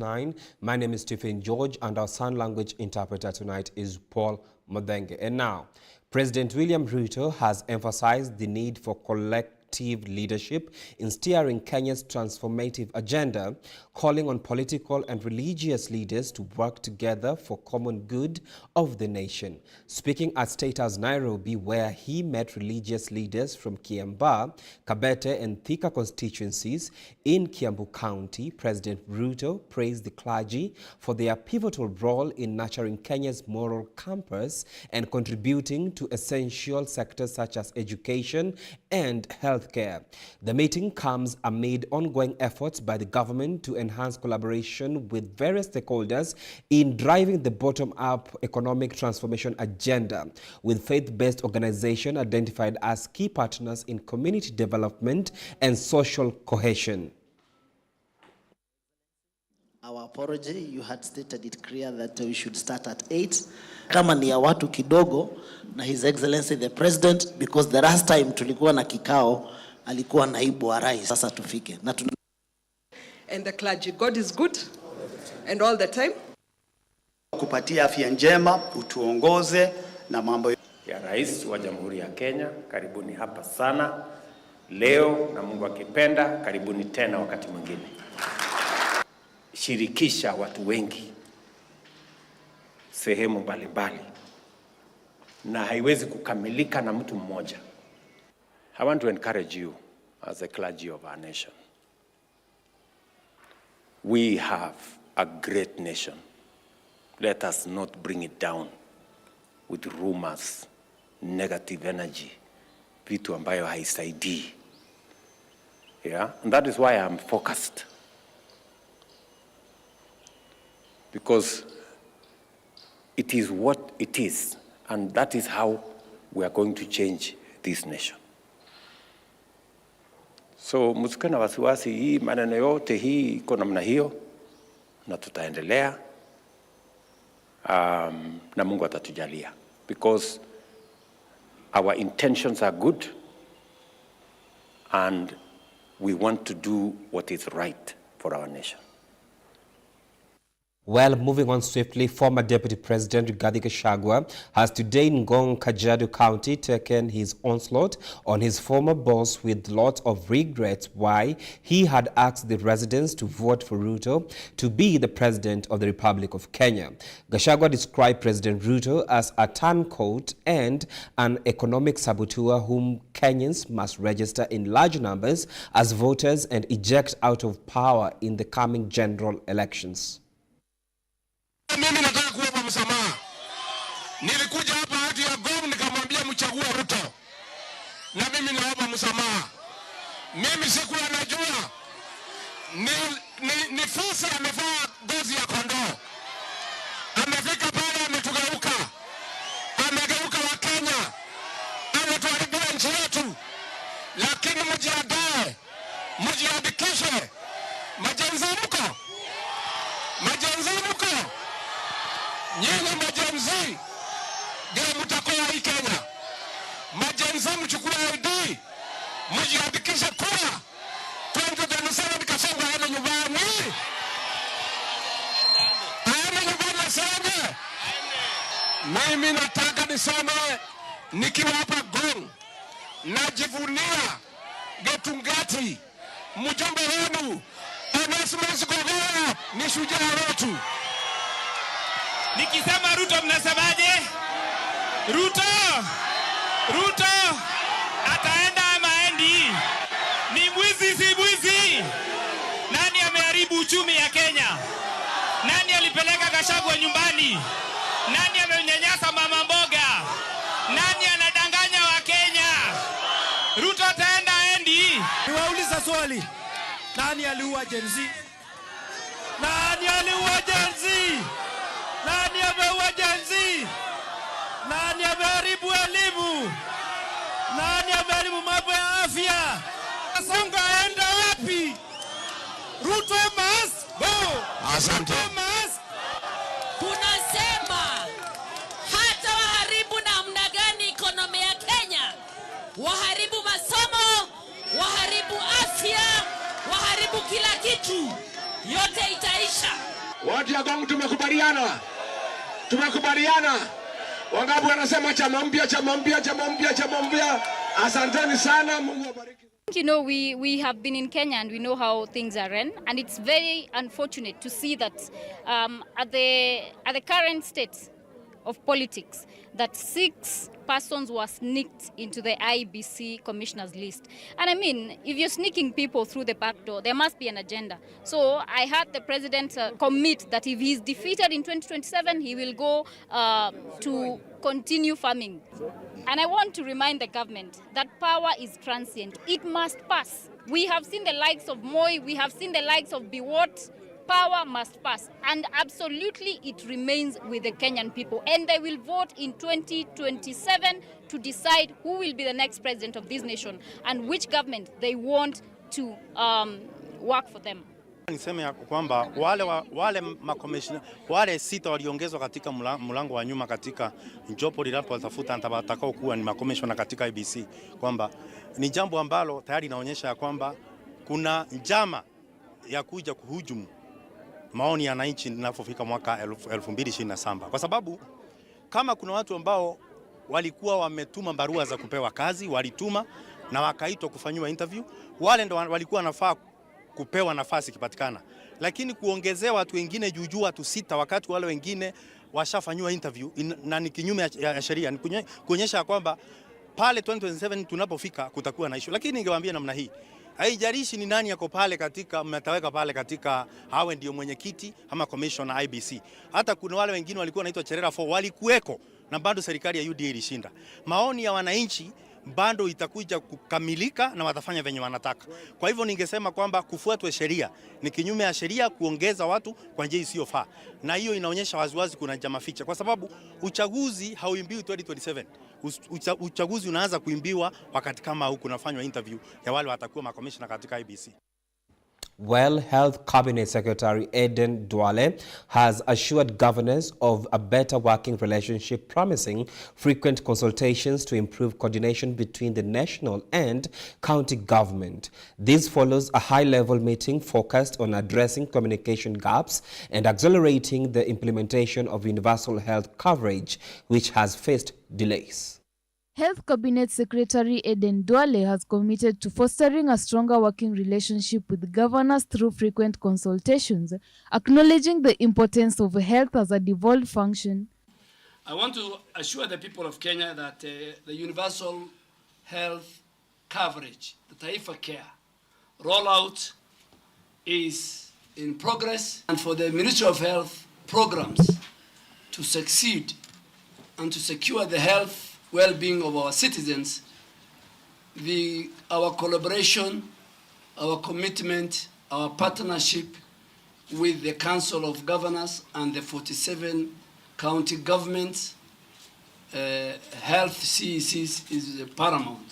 9. My name is Stephen George, and our sign language interpreter tonight is Paul Modenge. And now, President William Ruto has emphasized the need for collective leadership in steering Kenya's transformative agenda, calling on political and religious leaders to work together for common good of the nation. Speaking at State House Nairobi, where he met religious leaders from Kiambaa, Kabete and Thika constituencies in Kiambu County, President Ruto praised the clergy for their pivotal role in nurturing Kenya's moral compass and contributing to essential sectors such as education and healthcare. The meeting comes amid ongoing efforts by the government to enhance collaboration with various stakeholders in driving the bottom-up economic transformation agenda, with faith-based organizations identified as key partners in community development and social cohesion. Our apology, you had stated it clear that we should start at 8. Kama ni ya watu kidogo na His Excellency the President, because the last time tulikuwa na kikao alikuwa naibu wa rais, sasa tufike. And the clergy, God is good and all the time. Kupatia afya njema, utuongoze na mambo ya rais wa Jamhuri ya Kenya. Karibuni hapa sana leo, na Mungu akipenda karibuni tena wakati mwingine. Shirikisha watu wengi sehemu mbalimbali, na haiwezi kukamilika na mtu mmoja. I want to encourage you as a clergy of our nation. We have a great nation. Let us not bring it down with rumors, negative energy, vitu ambayo haisaidii. Yeah? And that is why I'm focused. Because it is what it is, and that is how we are going to change this nation. So msikuwe na wasiwasi, hii maneno yote hii iko namna hiyo, na tutaendelea, na Mungu atatujalia, because our intentions are good and we want to do what is right for our nation. Well, moving on swiftly, former Deputy President Rigathi Gachagua has today in Ngong, Kajiado County taken his onslaught on his former boss with lots of regrets why he had asked the residents to vote for Ruto to be the President of the Republic of Kenya. Gachagua described President Ruto as a turncoat and an economic saboteur whom Kenyans must register in large numbers as voters and eject out of power in the coming general elections. Mimi nataka kuomba msamaha. Nilikuja hapa hadi ya Ngong nikamwambia mchague Ruto. Na mimi naomba msamaha. Mimi sikuwa najua ni fasa amevaa ngozi ya kondoo. Amefika pale ametugeuka. Amegeuka wa Kenya. Ametuharibia nchi yetu. Lakini mjiandae. Mjiandikishe. Majenzi mko. Nyinyi majenzi ndio mtakuwa hii Kenya. Majenzi mchukue ID, mjiandikishe kura. 2027 Kasongo aende nyumbani. Aende nyumbani aseme. Mimi nataka niseme nikiwa hapa Ngong, najivunia Getungati, mjumbe wenu Onesmus Gogora ni shujaa wetu. Nikisema Ruto mnasemaje? Ruto ataenda ama aendi? Ni mwizi si mwizi? Nani ameharibu uchumi ya Kenya? Nani alipeleka Gachagua nyumbani? Nani amenyanyasa mama mboga? Nani anadanganya wa Kenya? Ruto ataenda aendi? Niwauliza swali. Nani aliua Gen Z? Nani aliua Gen Z? Nani ameua Gen Z? Nani ameharibu elimu? Nani ameharibu mambo ya afya? Kasongo aenda wapi? Ruto must go. Asante. Tunasema hata waharibu namna gani ekonomi ya Kenya, waharibu masomo, waharibu afya, waharibu kila kitu, yote itaisha. Watu ya Gong tumekubaliana. Wangapi wanasema chama mpya. Asanteni sana, Mungu awabariki. You know, we have been in Kenya and we know how things are run, and it's very unfortunate to see that at the current state of politics, that 6 persons were sneaked into the IBC commissioners list. And I mean, if you're sneaking people through the back door, there must be an agenda. So I heard the president commit that if he's defeated in 2027, he will go to continue farming. And I want to remind the government that power is transient. It must pass. We have seen the likes of Moi, we have seen the likes of Biwott. Power must pass, and absolutely it remains with the Kenyan people, and they will vote in 2027 to decide who will be the next president of this nation and which government they want to work for them. Niseme ya kwamba wale makomishina wale 6 waliongezwa katika mlango wa nyuma katika jopo linapotafuta watakao kuwa ni makomishona katika IBC, kwamba ni jambo ambalo tayari inaonyesha ya kwamba kuna njama ya kuja kuhujumu maoni ya wananchi ninapofika mwaka 2027, kwa sababu kama kuna watu ambao walikuwa wametuma barua za kupewa kazi, walituma na wakaitwa kufanywa interview, wale ndo walikuwa nafaa kupewa nafasi kipatikana, lakini kuongezea watu wengine juu watu 6 wakati wale wengine washafanywa interview na ni kinyume ya sheria, ni kuonyesha kwamba pale 2027 tunapofika kutakuwa na issue. Lakini ningewaambia namna hii, haijalishi ni nani yako pale katika mmetaweka pale katika hawe ndio mwenyekiti ama commissioner IBC. Hata kuna wale wengine walikuwa wanaitwa Cherera 4 walikuweko na bado serikali ya UDA ilishinda. Maoni ya wananchi bado itakuja kukamilika na watafanya venye wanataka. Kwa hivyo ningesema kwamba kufuatwe sheria, ni kinyume ya sheria kuongeza watu kwa njia isiyofaa. Na hiyo inaonyesha waziwazi kuna njama ficha, kwa sababu uchaguzi hauimbiwi 2027. Uchaguzi unaanza kuimbiwa wakati kama huku kunafanywa interview ya wale watakuwa makomishna katika IBC. Well, Health Cabinet Secretary Aden Duale has assured governors of a better working relationship, promising frequent consultations to improve coordination between the national and county government. This follows a high-level meeting focused on addressing communication gaps and accelerating the implementation of universal health coverage, which has faced delays. Health Cabinet Secretary Aden Duale has committed to fostering a stronger working relationship with governors through frequent consultations, acknowledging the importance of health as a devolved function. I want to assure the people of Kenya that the universal health coverage, the Taifa Care rollout, is in progress, and for the Ministry of Health programs to succeed and to secure the health well-being of our citizens, our collaboration, our commitment, our partnership with the Council of Governors and the 47 county governments, health CECs is paramount.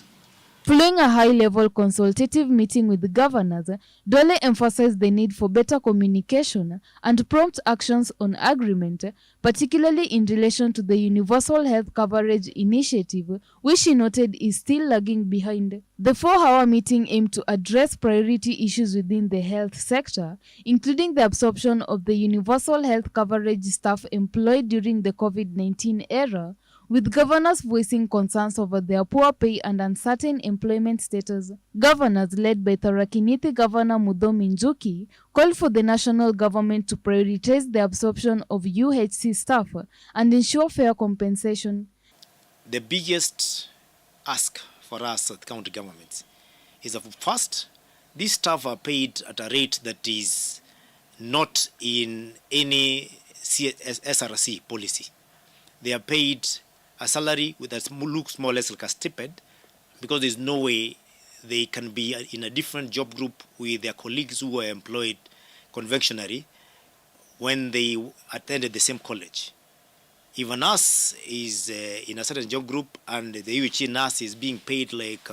Following a high-level consultative meeting with the governors, Duale emphasized the need for better communication and prompt actions on agreement, particularly in relation to the Universal Health Coverage Initiative, which he noted is still lagging behind. The 4-hour meeting aimed to address priority issues within the health sector, including the absorption of the Universal Health Coverage staff employed during the COVID-19 era, with governors voicing concerns over their poor pay and uncertain employment status. Governors led by Tharaka Nithi Governor Muthomi Njuki called for the national government to prioritize the absorption of UHC staff and ensure fair compensation. The biggest ask for us at county governments is that first, these staff are paid at a rate that is not in any SRC policy. They are paid a salary that looks more or less like a stipend, because there's no way they can be in a different job group with their colleagues who were employed conventionally when they attended the same college. If a nurse is in a certain job group and the UHC nurse is being paid like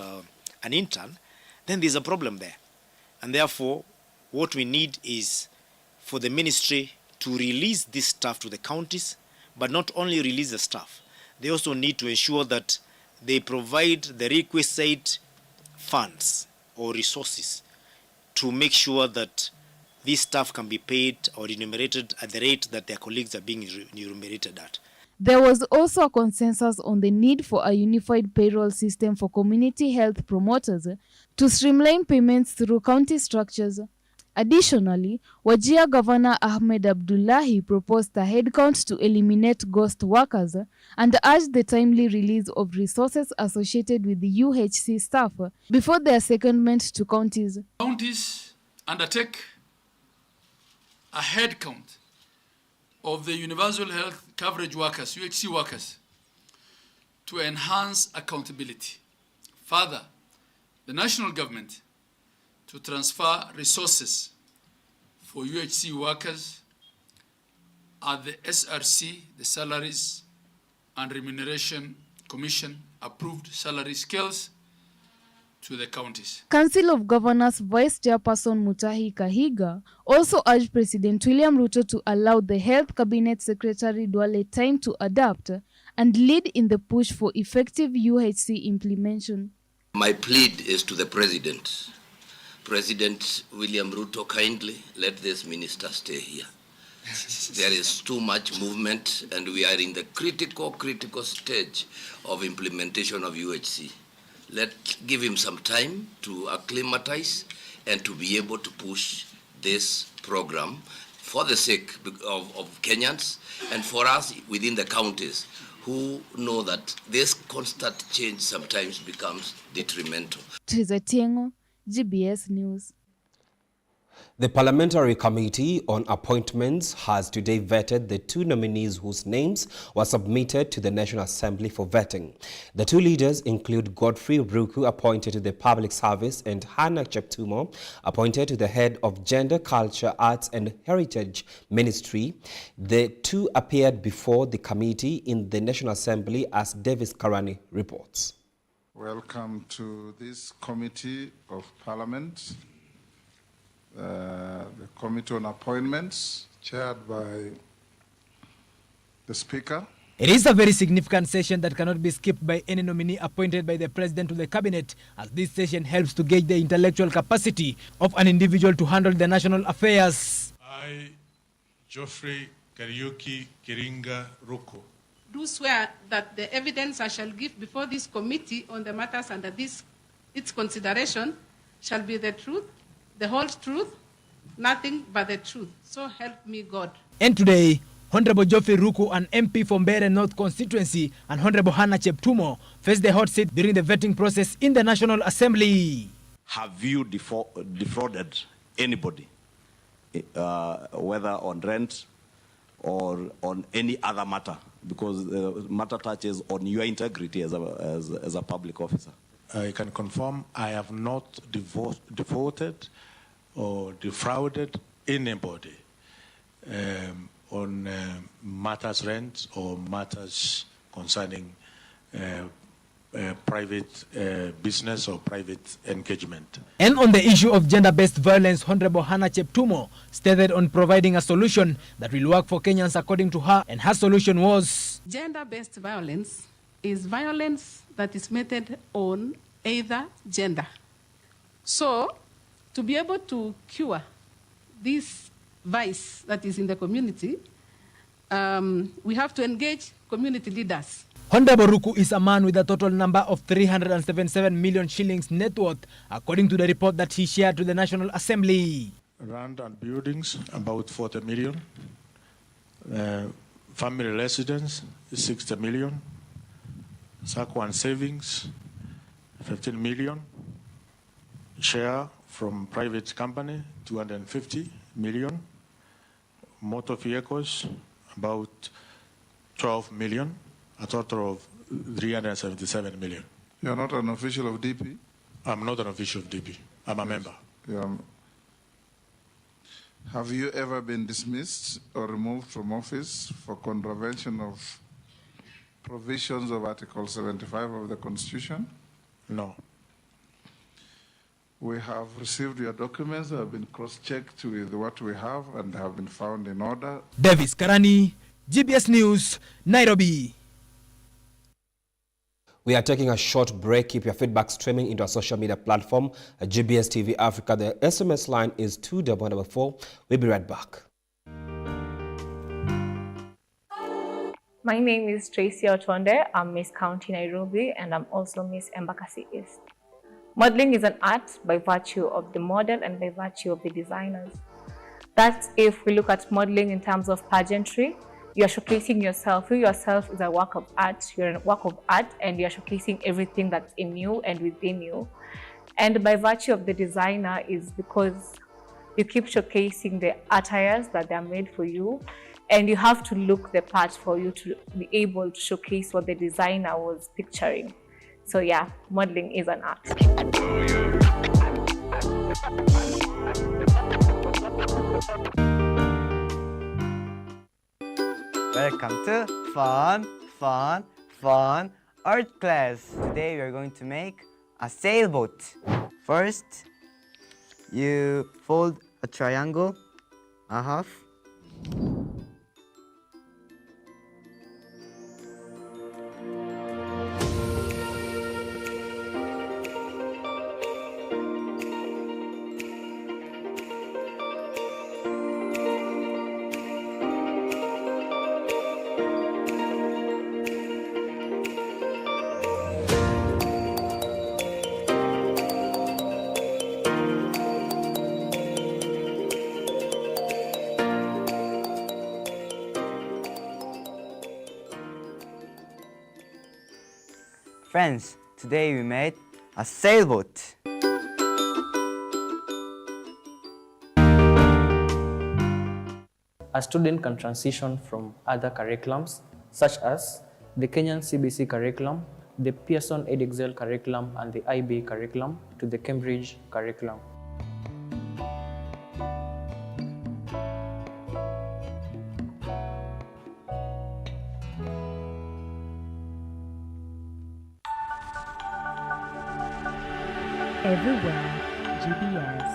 an intern, then there's a problem there. And therefore, what we need is for the ministry to release this staff to the counties, but not only release the staff, they also need to ensure that they provide the requisite funds or resources to make sure that these staff can be paid or remunerated at the rate that their colleagues are being remunerated at. There was also a consensus on the need for a unified payroll system for community health promoters to streamline payments through county structures. Additionally, Wajir Governor Ahmed Abdullahi proposed a headcount to eliminate ghost workers and urged the timely release of resources associated with the UHC staff before their secondment to counties. Counties undertake a headcount of the universal health coverage workers, UHC workers, to enhance accountability. Further, the national government to transfer resources for UHC workers at the SRC, the Salaries and Remuneration Commission approved salary scales to the counties. Council of Governors Vice Chairperson Mutahi Kahiga also urged President William Ruto to allow the Health Cabinet Secretary Duale time to adapt and lead in the push for effective UHC implementation. My plead is to the President. President William Ruto, kindly let this minister stay here. There is too much movement and we are in the critical stage of implementation of UHC. Let's give him some time to acclimatize and to be able to push this program for the sake of Kenyans and for us within the counties who know that this constant change sometimes becomes detrimental. Teresa Tiengo, GBS News. The Parliamentary Committee on Appointments has today vetted the two nominees whose names were submitted to the National Assembly for vetting. The two leaders include Godfrey Ruku, appointed to the Public Service, and Hannah Cheptumo, appointed to the head of Gender, Culture, Arts and Heritage Ministry. The two appeared before the committee in the National Assembly, as Davis Karani reports. Welcome to this Committee of Parliament. The Committee on Appointments, chaired by the Speaker. It is a very significant session that cannot be skipped by any nominee appointed by the President to the Cabinet, as this session helps to gauge the intellectual capacity of an individual to handle the national affairs. I, Geoffrey Kariuki Kiringa Ruko, do swear that the evidence I shall give before this committee on the matters under its consideration shall be the truth, the whole truth, nothing but the truth. So help me God. And today, Honorable Geoffrey Ruku, an MP from Mbeere North constituency, and Honorable Hannah Cheptumo face the hot seat during the vetting process in the National Assembly. Have you defrauded anybody, whether on rent or on any other matter? Because the matter touches on your integrity as a public officer. I can confirm I have not defaulted or defrauded anybody on matters rent or matters concerning private business or private engagement. And on the issue of gender-based violence, Honorable Hannah Cheptumo stated on providing a solution that will work for Kenyans according to her, and her solution was: gender-based violence is violence that is meted on either gender. So, to be able to cure this vice that is in the community, we have to engage community leaders. Honorable Ruku is a man with a total number of 377 million shillings net worth, according to the report that he shared to the National Assembly. Land and buildings, about 40 million. Family residence, 60 million. SACCO and savings, 15 million. Share from private company, 250 million. Motor vehicles, about 12 million. A total of 377 million. You're not an official of DP? I'm not an official of DP. I'm a member. Have you ever been dismissed or removed from office for contravention of provisions of Article 75 of the Constitution? No. We have received your documents, have been cross-checked with what we have and have been found in order. Davis Karani, GBS News, Nairobi. We are taking a short break. Keep your feedback streaming into our social media platform, GBS TV Africa. The SMS line is 244. We'll be right back. My name is Tracy Otonde. I'm Miss County Nairobi, and I'm also Miss Embakasi East. Modeling is an art by virtue of the model and by virtue of the designers. That's if we look at modeling in terms of pageantry, you're showcasing yourself. You yourself is a work of art. You're a work of art, and you're showcasing everything that's in you and within you. And by virtue of the designer is because you keep showcasing the attires that they're made for you, and you have to look the part for you to be able to showcase what the designer was picturing. So yeah, modeling is an art. Welcome to Fun Art Class. Today we are going to make a sailboat. First, you fold a triangle, a half. Friends, today we made a sailboat. A student can transition from other curriculums, such as the Kenyan CBC curriculum, the Pearson EdExcel curriculum, and the IB curriculum, to the Cambridge curriculum. Everywhere, GBS.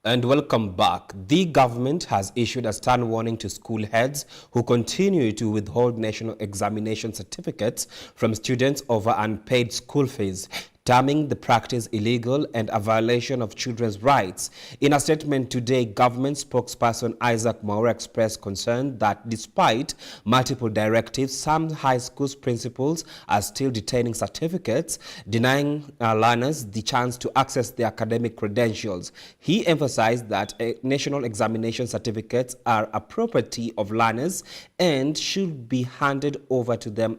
And welcome back. The government has issued a stern warning to school heads who continue to withhold national examination certificates from students over unpaid school fees, terming the practice illegal and a violation of children's rights. In a statement today, government spokesperson Isaac Mwaura expressed concern that despite multiple directives, some high schools principals are still detaining certificates, denying learners the chance to access their academic credentials. He emphasized that national examination certificates are a property of learners and should be handed over to them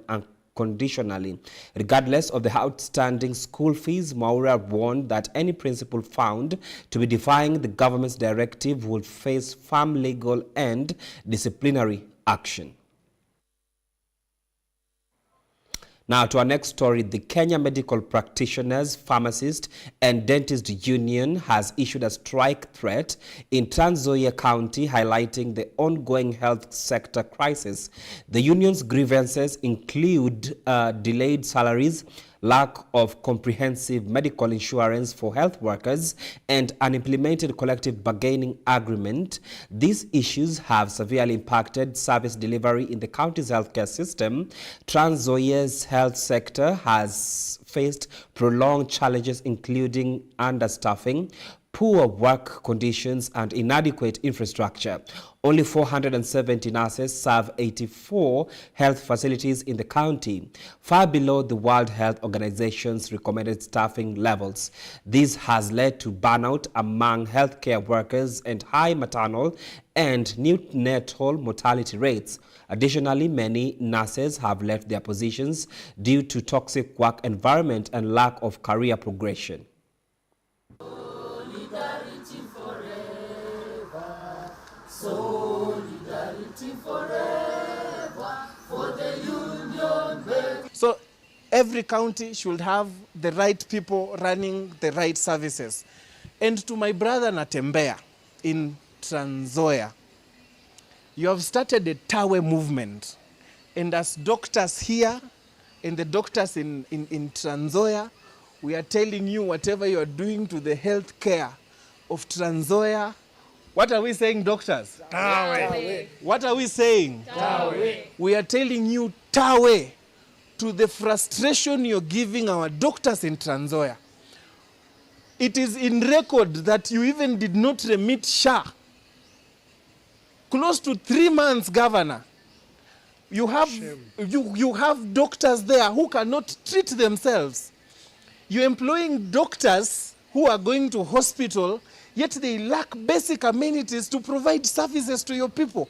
conditionally. Regardless of the outstanding school fees, Mwaura warned that any principal found to be defying the government's directive will face firm legal and disciplinary action. Now to our next story, the Kenya Medical Practitioners, Pharmacists and Dentist Union has issued a strike threat in Trans Nzoia County, highlighting the ongoing health sector crisis. The union's grievances include delayed salaries, lack of comprehensive medical insurance for health workers, and an implemented collective bargaining agreement. These issues have severely impacted service delivery in the county's healthcare system. Trans Nzoia's health sector has faced prolonged challenges, including understaffing, poor work conditions, and inadequate infrastructure. Only 470 nurses serve 84 health facilities in the county, far below the World Health Organization's recommended staffing levels. This has led to burnout among healthcare workers and high maternal and neonatal mortality rates. Additionally, many nurses have left their positions due to toxic work environment and lack of career progression. Solidarity forever for the union. So every county should have the right people running the right services. And to my brother Natembea in Trans Nzoia, you have started a Tawe movement. And as doctors here and the doctors in Trans Nzoia, we are telling you whatever you are doing to the health care of Trans Nzoia, What are we saying, doctors? Tawe. What are we saying? Tawe. We are telling you tawe to the frustration you're giving our doctors in Trans Nzoia. It is in record that you even did not remit SHA. Close to 3 months, Governor. You have doctors there who cannot treat themselves. You're employing doctors who are going to hospital, yet they lack basic amenities to provide services to your people.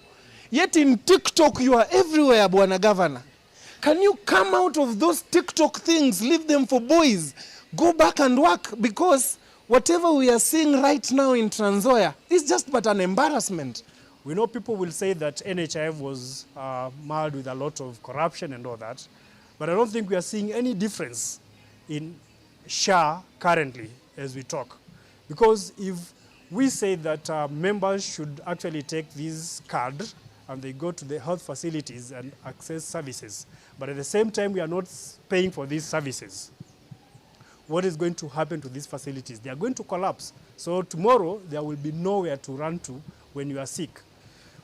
Yet in TikTok, you are everywhere, Bwana Governor. Can you come out of those TikTok things, leave them for boys, go back and work? Because whatever we are seeing right now in Trans Nzoia is just but an embarrassment. We know people will say that NHIF was marred with a lot of corruption and all that, but I don't think we are seeing any difference in SHA currently as we talk. Because if we say that members should actually take this card and they go to the health facilities and access services, but at the same time we are not paying for these services, what is going to happen to these facilities? They are going to collapse. So tomorrow there will be nowhere to run to when you are sick.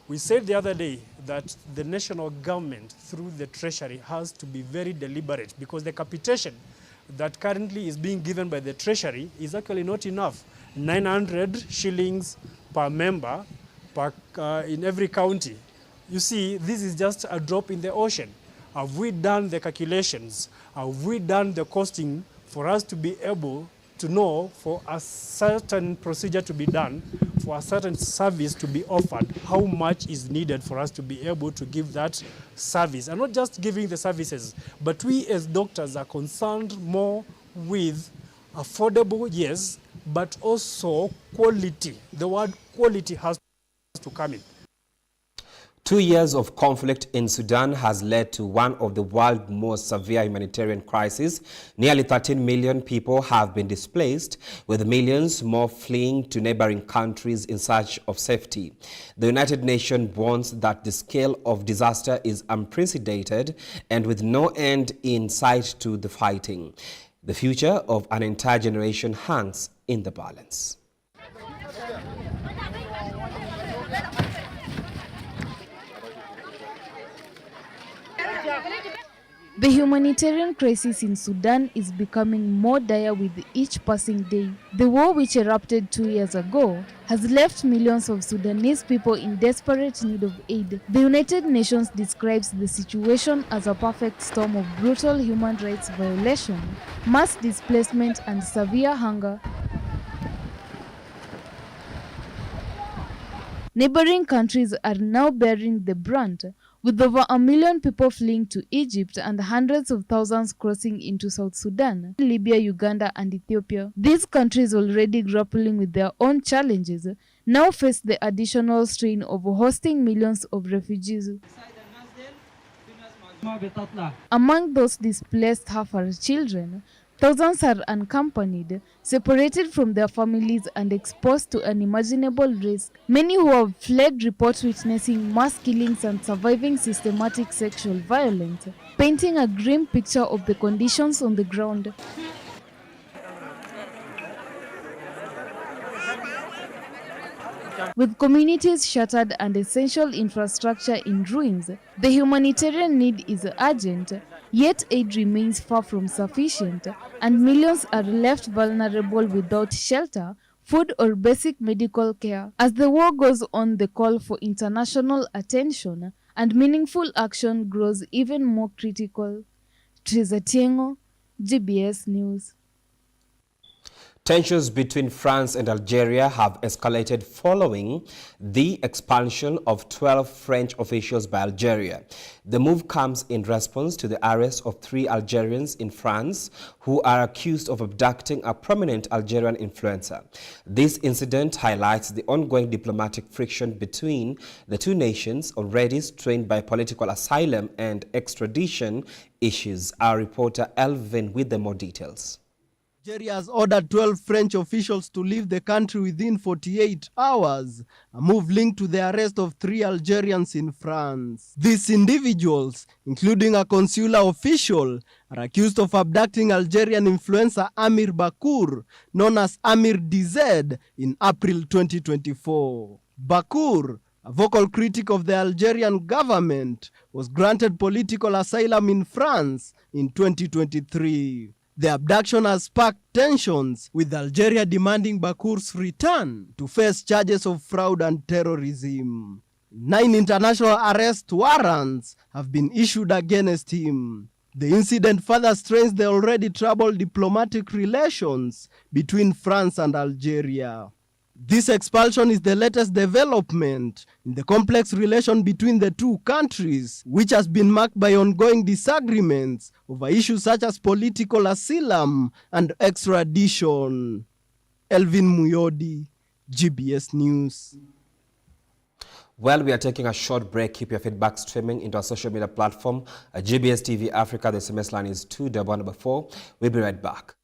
We said the other day that the national government through the treasury has to be very deliberate, because the capitation that currently is being given by the treasury is actually not enough. 900 shillings per member in every county. You see, this is just a drop in the ocean. Have we done the calculations? Have we done the costing for us to be able to know for a certain procedure to be done, for a certain service to be offered, how much is needed for us to be able to give that service? And not just giving the services, but we as doctors are concerned more with affordable, yes, but also quality. The word quality has to come in. 2 years of conflict in Sudan has led to one of the world's most severe humanitarian crises. Nearly 13 million people have been displaced, with millions more fleeing to neighboring countries in search of safety. The United Nations warns that the scale of disaster is unprecedented and with no end in sight to the fighting. The future of an entire generation hangs in the balance. The humanitarian crisis in Sudan is becoming more dire with each passing day. The war, which erupted 2 years ago, has left millions of Sudanese people in desperate need of aid. The United Nations describes the situation as a perfect storm of brutal human rights violation, mass displacement, and severe hunger. Neighboring countries are now bearing the brunt, with over 1 million people fleeing to Egypt and hundreds of thousands crossing into South Sudan, Libya, Uganda, and Ethiopia. These countries, already grappling with their own challenges, now face the additional strain of hosting millions of refugees. Among those displaced half are children. Thousands are unaccompanied, separated from their families and exposed to unimaginable risk. Many who have fled report witnessing mass killings and surviving systematic sexual violence, painting a grim picture of the conditions on the ground. With communities shattered and essential infrastructure in ruins, the humanitarian need is urgent, yet aid remains far from sufficient, and millions are left vulnerable without shelter, food, or basic medical care. As the war goes on, the call for international attention and meaningful action grows even more critical. Teresa Tiengo, GBS News. Tensions between France and Algeria have escalated following the expulsion of 12 French officials by Algeria. The move comes in response to the arrest of 3 Algerians in France who are accused of abducting a prominent Algerian influencer. This incident highlights the ongoing diplomatic friction between the two nations, already strained by political asylum and extradition issues. Our reporter Elvin with the more details. Algeria has ordered 12 French officials to leave the country within 48 hours, a move linked to the arrest of 3 Algerians in France. These individuals, including a consular official, are accused of abducting Algerian influencer Amir Bakour, known as Amir DZ, in April 2024. Bakour, a vocal critic of the Algerian government, was granted political asylum in France in 2023. The abduction has sparked tensions, with Algeria demanding Bakour's return to face charges of fraud and terrorism. 9 international arrest warrants have been issued against him. The incident further strains the already troubled diplomatic relations between France and Algeria. This expulsion is the latest development in the complex relation between the two countries, which has been marked by ongoing disagreements over issues such as political asylum and extradition. Elvin Muyodi, GBS News. Well, we are taking a short break. Keep your feedback streaming into our social media platform. GBS TV Africa, the SMS line is 244. We'll be right back.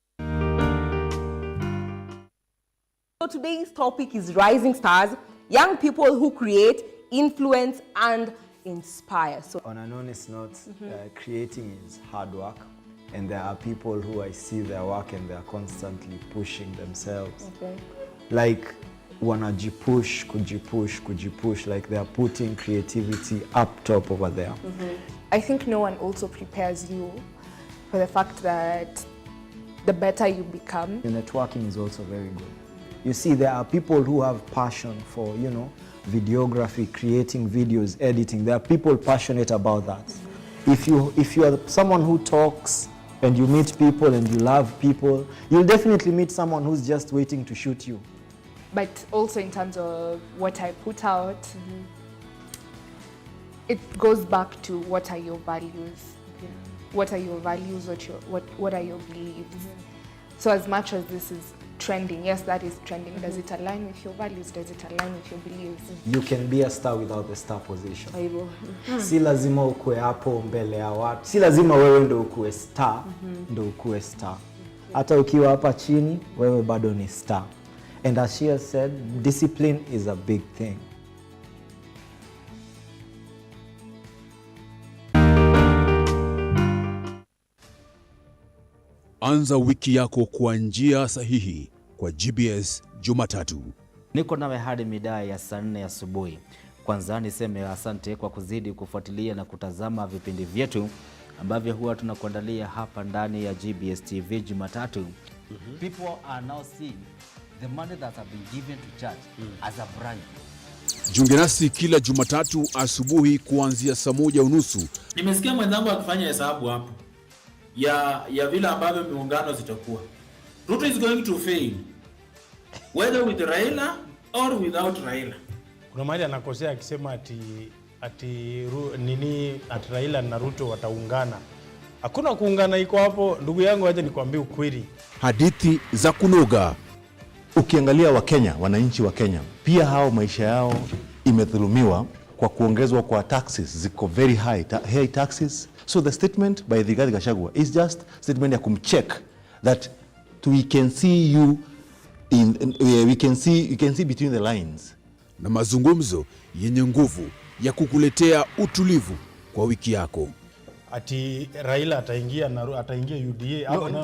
So today's topic is Rising Stars, young people who create, influence, and inspire. So on an honest note, creating is hard work, and there are people who I see their work and they are constantly pushing themselves. Okay. Like wanajipush, kujipush, like they are putting creativity up top over there. I think no one also prepares you for the fact that the better you become. The networking is also very good. You see, there are people who have passion for, videography, creating videos, editing. There are people passionate about that. If you are someone who talks and you meet people and you love people, you'll definitely meet someone who's just waiting to shoot you. But also in terms of what I put out, it goes back to what are your values? What are your values? What are your beliefs? So as much as this is trending, yes, that is trending. Does it align with your values? Does it align with your beliefs? You can be a star without the star position. Aibu. Si lazima ukue hapo mbele ya watu. Si lazima wewe ndo ukue star, ndo ukue star. Hata ukiwa hapa chini, wewe bado ni star. And as she has said, discipline is a big thing. Anza wiki yako kwa njia sahihi kwa GBS Jumatatu. Niko nawe hadi mida ya saa 4 asubuhi. Kwanza niseme asante kwa kuzidi kufuatilia na kutazama vipindi vyetu ambavyo huwa tunakuandalia hapa ndani ya GBS TV Jumatatu. People are now seeing the money that have been given to church as a bribe. Jiunge nasi kila Jumatatu asubuhi kuanzia saa 1:30. Nimesikia mwenzangu akifanya hesabu hapo ya vile ambavyo miungano zitakuwa. Ruto is going to fail whether with Raila or without Raila. Kuna mahali anakosea akisema ati Raila na Ruto wataungana. Hakuna kuungana iko hapo, ndugu yangu, aje nikwambie ukweli. Hadithi za kunoga. Ukiangalia Wakenya, wananchi wa Kenya, pia hao maisha yao imedhulumiwa kwa kuongezwa kwa taxes, ziko very high taxes. So the statement by Rigathi Gachagua is just statement ya kumcheck that we can see you we can see between the lines. Na mazungumzo yenye nguvu ya kukuletea utulivu kwa wiki yako. Ati Raila ataingia UDA hapo na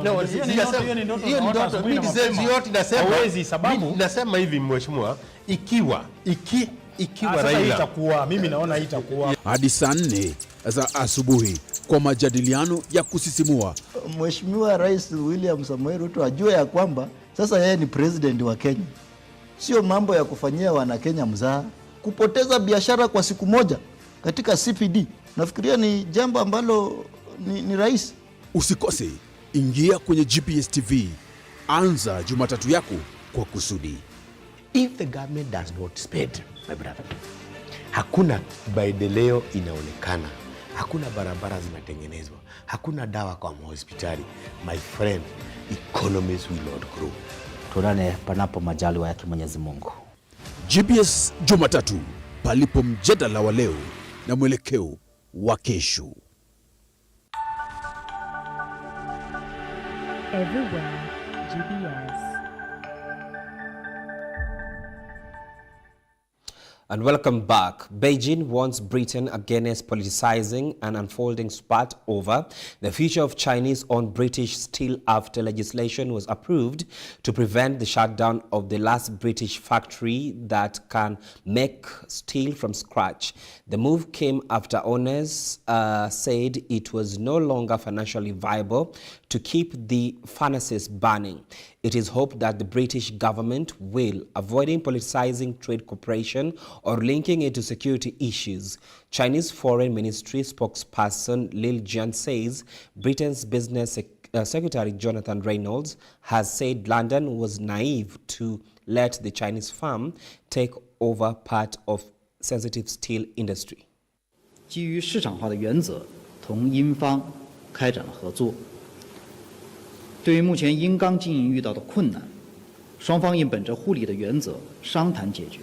hiyo ni ndoto mimi yote nasema hawezi, sababu nasema hivi mheshimiwa, ikiwa Raila itakuwa, mimi naona itakuwa hadi saa 4 za asubuhi kwa majadiliano ya kusisimua. Mheshimiwa Rais William Samoei Ruto ajue ya kwamba sasa yeye ni president wa Kenya. Sio mambo ya kufanyia wana Kenya mzaha. Kupoteza biashara kwa siku moja katika CPD, nafikiria ni jambo ambalo ni rais. Usikose, ingia kwenye GBS TV. Anza Jumatatu yako kwa kusudi. If the government does not spend, my brother, hakuna maendeleo inaonekana, hakuna barabara zinatengenezwa, hakuna dawa kwa hospitali, my friend, economies will not grow. Tuonane panapo majaliwa yake Mwenyezi Mungu. GBS Jumatatu, palipo mjadala wa leo na mwelekeo wa kesho. Everywhere, GBS. And welcome back. Beijing warns Britain against politicizing and unfolding spat over the future of Chinese-owned British steel after legislation was approved to prevent the shutdown of the last British factory that can make steel from scratch. The move came after owners said it was no longer financially viable to keep the furnaces burning. It is hoped that the British government will, avoiding politicizing trade cooperation or linking it to security issues. Chinese Foreign Ministry spokesperson Lil Jian says Britain's Business Secretary Jonathan Reynolds has said London was naive to let the Chinese firm take over part of sensitive steel industry. 基于市场化的原则，同英方开展了合作。对于目前英钢经营遇到的困难，双方应本着互利的原则商谈解决。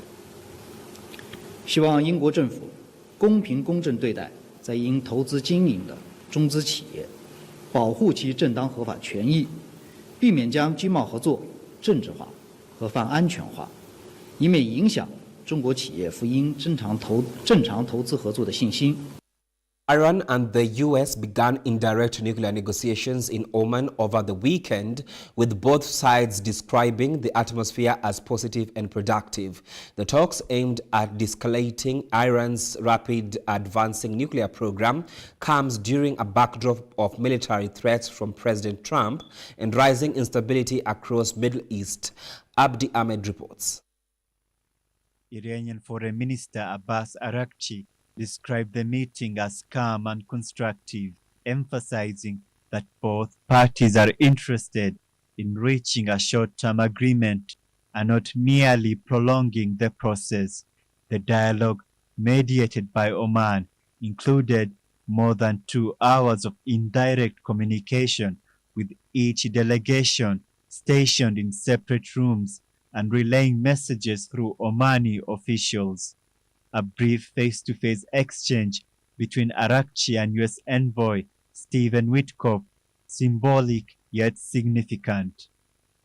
希望英国政府公平公正对待在英投资经营的中资企业，保护其正当合法权益，避免将经贸合作政治化和泛安全化，以免影响中国企业赴英正常投资合作的信心。 Iran and the U.S. began indirect nuclear negotiations in Oman over the weekend, with both sides describing the atmosphere as positive and productive. The talks aimed at de-escalating Iran's rapid advancing nuclear program comes during a backdrop of military threats from President Trump and rising instability across Middle East. Abdi Ahmed reports. Iranian Foreign Minister Abbas Araghchi described the meeting as calm and constructive, emphasizing that both parties are interested in reaching a short-term agreement and not merely prolonging the process. The dialogue, mediated by Oman, included more than 2 hours of indirect communication with each delegation stationed in separate rooms and relaying messages through Omani officials. A brief face-to-face exchange between Araghchi and U.S. envoy Stephen Witkoff, symbolic yet significant.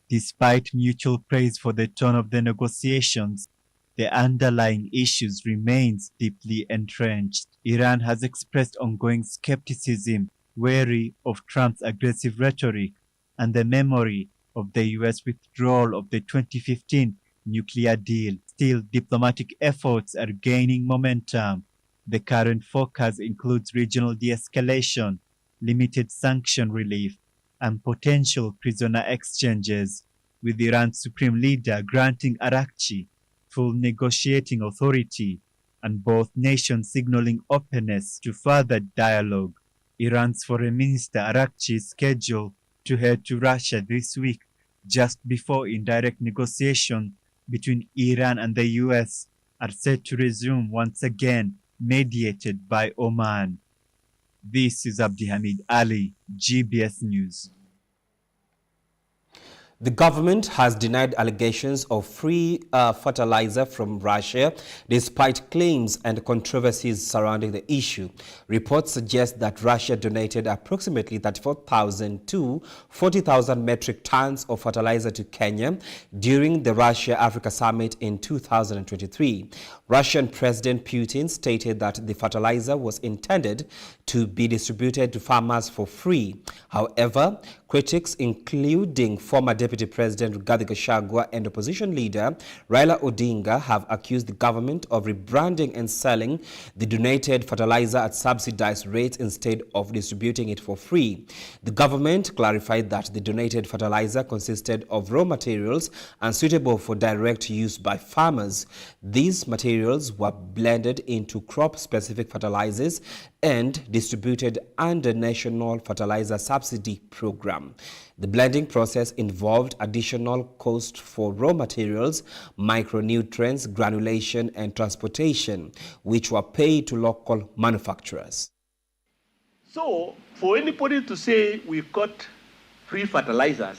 Despite mutual praise for the tone of the negotiations, the underlying issues remains deeply entrenched. Iran has expressed ongoing skepticism, wary of Trump's aggressive rhetoric and the memory of the U.S. withdrawal of the 2015 nuclear deal. Still, diplomatic efforts are gaining momentum. The current focus includes regional de-escalation, limited sanction relief, and potential prisoner exchanges, with Iran's supreme leader granting Araghchi full negotiating authority and both nations signaling openness to further dialogue. Iran's Foreign Minister Araghchi is scheduled to head to Russia this week, just before indirect negotiations between Iran and the U.S. are set to resume once again, mediated by Oman. This is Abdi Hamid Ali, GBS News. The government has denied allegations of free fertilizer from Russia, despite claims and controversies surrounding the issue. Reports suggest that Russia donated approximately 34,000 to 40,000 metric tons of fertilizer to Kenya during the Russia-Africa Summit in 2023. Russian President Putin stated that the fertilizer was intended to be distributed to farmers for free. However, critics, including former Deputy President Rigathi Gachagua and opposition leader Raila Odinga, have accused the government of rebranding and selling the donated fertilizer at subsidized rates instead of distributing it for free. The government clarified that the donated fertilizer consisted of raw materials unsuitable for direct use by farmers. These materials were blended into crop-specific fertilizers and distributed under National Fertilizer Subsidy Program. The blending process involved additional cost for raw materials, micronutrients, granulation, and transportation, which were paid to local manufacturers. So, for anybody to say we got free fertilizers,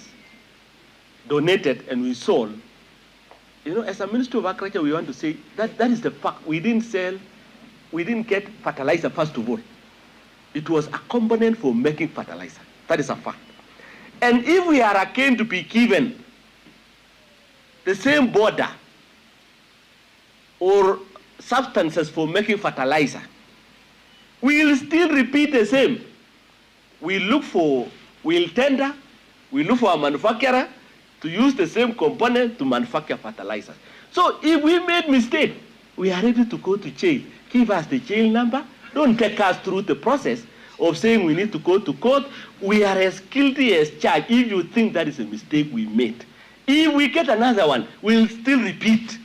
donated and we sold, you know, as a Ministry of Agriculture, we want to say that that is the fact. We didn't get fertilizer first of all. It was a component for making fertilizer. That is a fact. And if we are again to be given the same border or substances for making fertilizer, we will still repeat the same. We'll tender, we look for a manufacturer to use the same component to manufacture fertilizers. So if we made mistake, we are ready to go to jail. Give us the jail number. Don't take us through the process of saying we need to go to court. We are as guilty as charged if you think that is a mistake we made. If we get another one, we'll still repeat.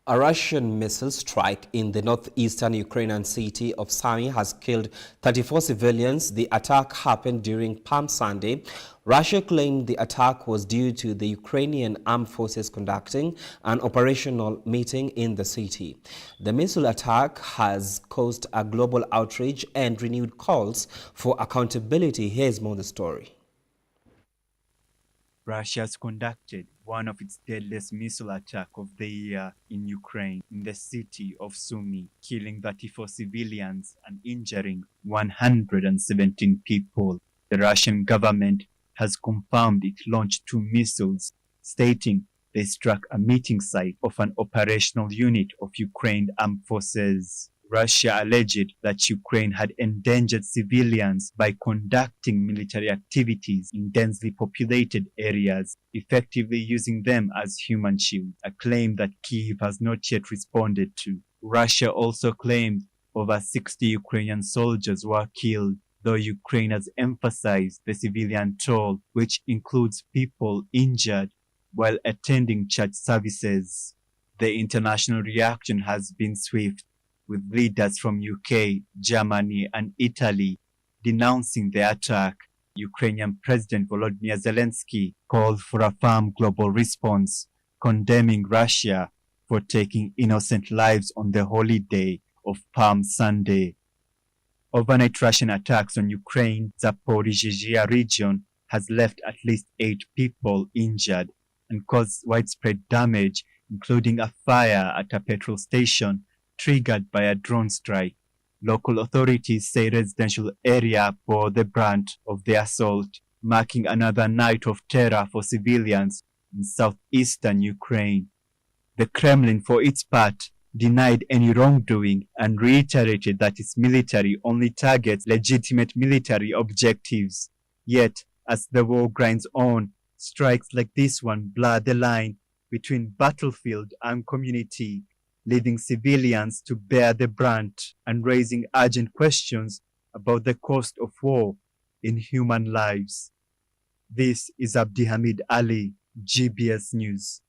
A Russian missile strike in the northeastern Ukrainian city of Sumy has killed 34 civilians. The attack happened during Palm Sunday. Russia claimed the attack was due to the Ukrainian armed forces conducting an operational meeting in the city. The missile attack has caused a global outrage and renewed calls for accountability. Here's more on the story. Russia has conducted one of its deadliest missile attacks of the year in Ukraine, in the city of Sumy, killing 34 civilians and injuring 117 people. The Russian government has confirmed it launched 2 missiles, stating they struck a meeting site of an operational unit of Ukraine armed forces. Russia alleged that Ukraine had endangered civilians by conducting military activities in densely populated areas, effectively using them as human shields, a claim that Kyiv has not yet responded to. Russia also claimed over 60 Ukrainian soldiers were killed, though Ukraine has emphasized the civilian toll, which includes people injured while attending church services. The international reaction has been swift, with leaders from UK, Germany, and Italy denouncing the attack. Ukrainian President Volodymyr Zelensky called for a firm global response, condemning Russia for taking innocent lives on the holy day of Palm Sunday. Overnight Russian attacks on Ukraine's Zaporizhzhia region has left at least 8 people injured and caused widespread damage, including a fire at a petrol station triggered by a drone strike. Local authorities say residential area bore the brunt of the assault, marking another night of terror for civilians in southeastern Ukraine. The Kremlin, for its part, denied any wrongdoing and reiterated that its military only targets legitimate military objectives. Yet, as the war grinds on, strikes like this one blur the line between battlefield and community, leaving civilians to bear the brunt and raising urgent questions about the cost of war in human lives. This is Abdi Hamid Ali, GBS News.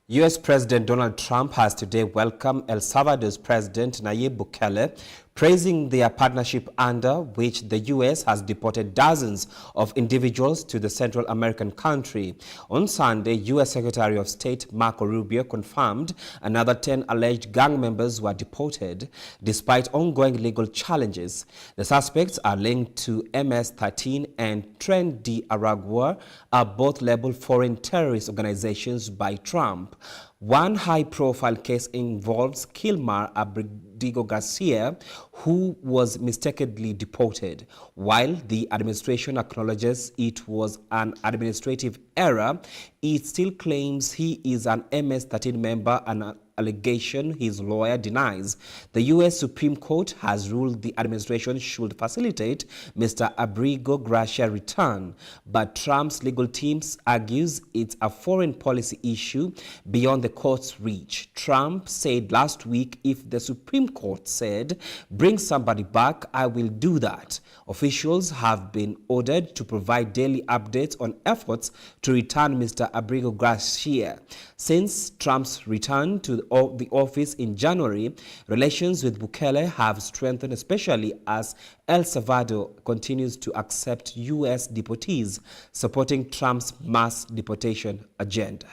U.S. President Donald Trump has today welcomed El Salvador's President Nayib Bukele, praising their partnership under which the U.S. has deported dozens of individuals to the Central American country. On Sunday, U.S. Secretary of State Marco Rubio confirmed another 10 alleged gang members were deported, despite ongoing legal challenges. The suspects are linked to MS-13 and Tren de Aragua, are both labeled foreign terrorist organizations by Trump. One high-profile case involves Kilmar Abrigo Garcia, who was mistakenly deported. While the administration acknowledges it was an administrative error, it still claims he is an MS-13 member, an allegation his lawyer denies. The U.S. Supreme Court has ruled the administration should facilitate Mr. Abrigo Garcia's return, but Trump's legal team argues it's a foreign policy issue beyond the court's reach. Trump said last week, if the Supreme Court said, bring somebody back, I will do that. Officials have been ordered to provide daily updates on efforts to return Mr. Abrigo Garcia. Since Trump's return to the office in January, relations with Bukele have strengthened, especially as El Salvador continues to accept U.S. deportees, supporting Trump's mass deportation agenda.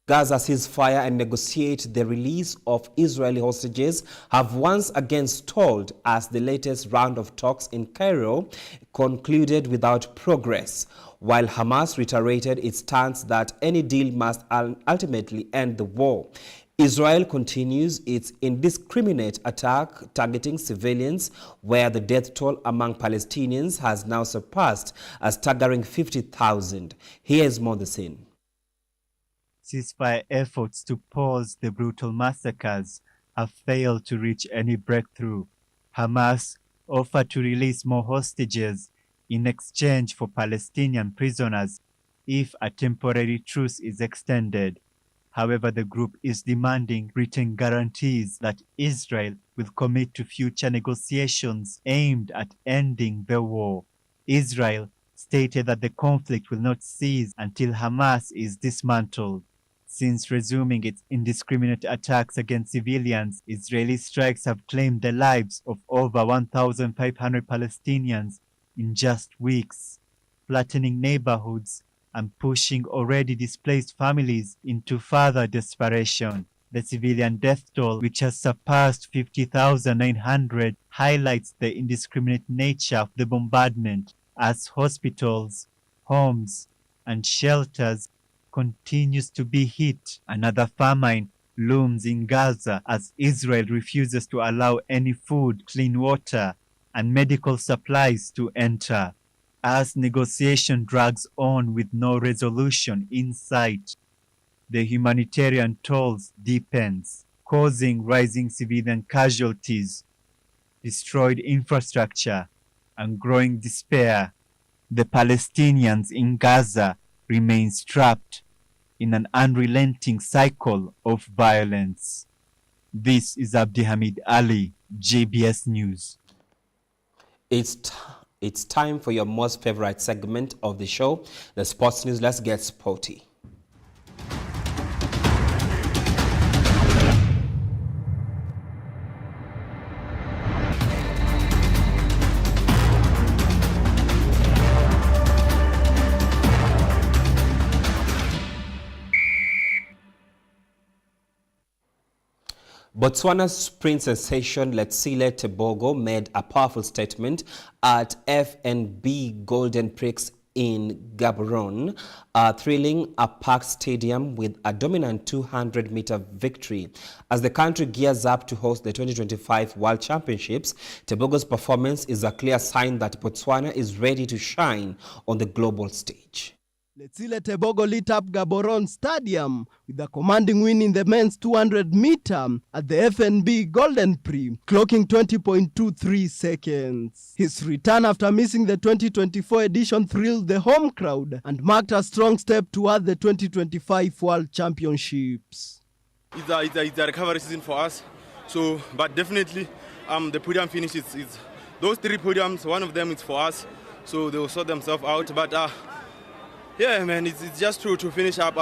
Gaza ceasefire and negotiate the release of Israeli hostages have once again stalled as the latest round of talks in Cairo concluded without progress, while Hamas reiterated its stance that any deal must ultimately end the war. Israel continues its indiscriminate attack targeting civilians, where the death toll among Palestinians has now surpassed a staggering 50,000. Here is more on the scene. Ceasefire efforts to pause the brutal massacres have failed to reach any breakthrough. Hamas offered to release more hostages in exchange for Palestinian prisoners if a temporary truce is extended. However, the group is demanding written guarantees that Israel will commit to future negotiations aimed at ending the war. Israel stated that the conflict will not cease until Hamas is dismantled. Since resuming its indiscriminate attacks against civilians, Israeli strikes have claimed the lives of over 1,500 Palestinians in just weeks, flattening neighborhoods and pushing already displaced families into further desperation. The civilian death toll, which has surpassed 50,900, highlights the indiscriminate nature of the bombardment as hospitals, homes, and shelters continues to be hit. Another famine looms in Gaza as Israel refuses to allow any food, clean water, and medical supplies to enter. As negotiation drags on with no resolution in sight, the humanitarian toll deepens, causing rising civilian casualties, destroyed infrastructure, and growing despair. The Palestinians in Gaza remain trapped in an unrelenting cycle of violence. This is Abdihamid Ali, GBS News. It's time for your most favorite segment of the show, the sports news. Let's get sporty. Botswana's sprint sensation Letsile Tebogo made a powerful statement at FNB Golden Prix in Gaborone, thrilling a packed stadium with a dominant 200-meter victory. As the country gears up to host the 2025 World Championships, Tebogo's performance is a clear sign that Botswana is ready to shine on the global stage. Letsile Tebogo lit up Gaborone Stadium with a commanding win in the men's 200-meter at the FNB Golden Prix, clocking 20.23 seconds. His return after missing the 2024 edition thrilled the home crowd and marked a strong step toward the 2025 World Championships. It's a recovery season for us, but definitely the podium finish is those three podiums, one of them is for us, so they will sort themselves out, but yeah, man, it's just to finish up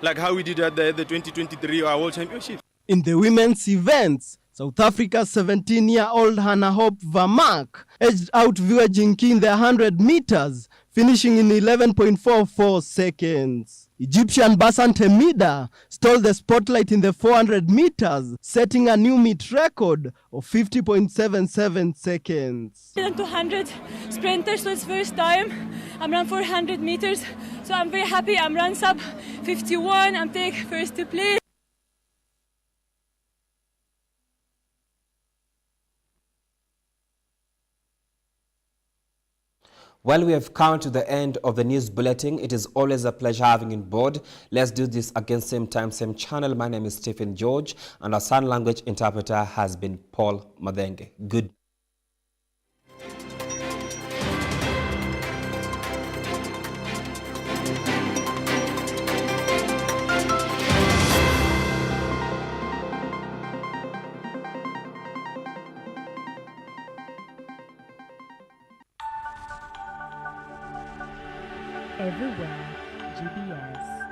like how we did at the 2023 World Championship. In the women's events, South Africa's 17-year-old Hannah Hope Vermaak edged out Viwa Jinki in the 100 meters, finishing in 11.44 seconds. Egyptian Basan Temida stole the spotlight in the 400 meters, setting a new meet record of 50.77 seconds. 200 sprinters, so it's first time I'm run 400 meters, so I'm very happy. I'm run sub 51, I'm take first place. Well, we have come to the end of the news bulletin. It is always a pleasure having you on board. Let's do this again, same time, same channel. My name is Stephen George, and our sign language interpreter has been Paul Madenge. Good. Everywhere, GBS.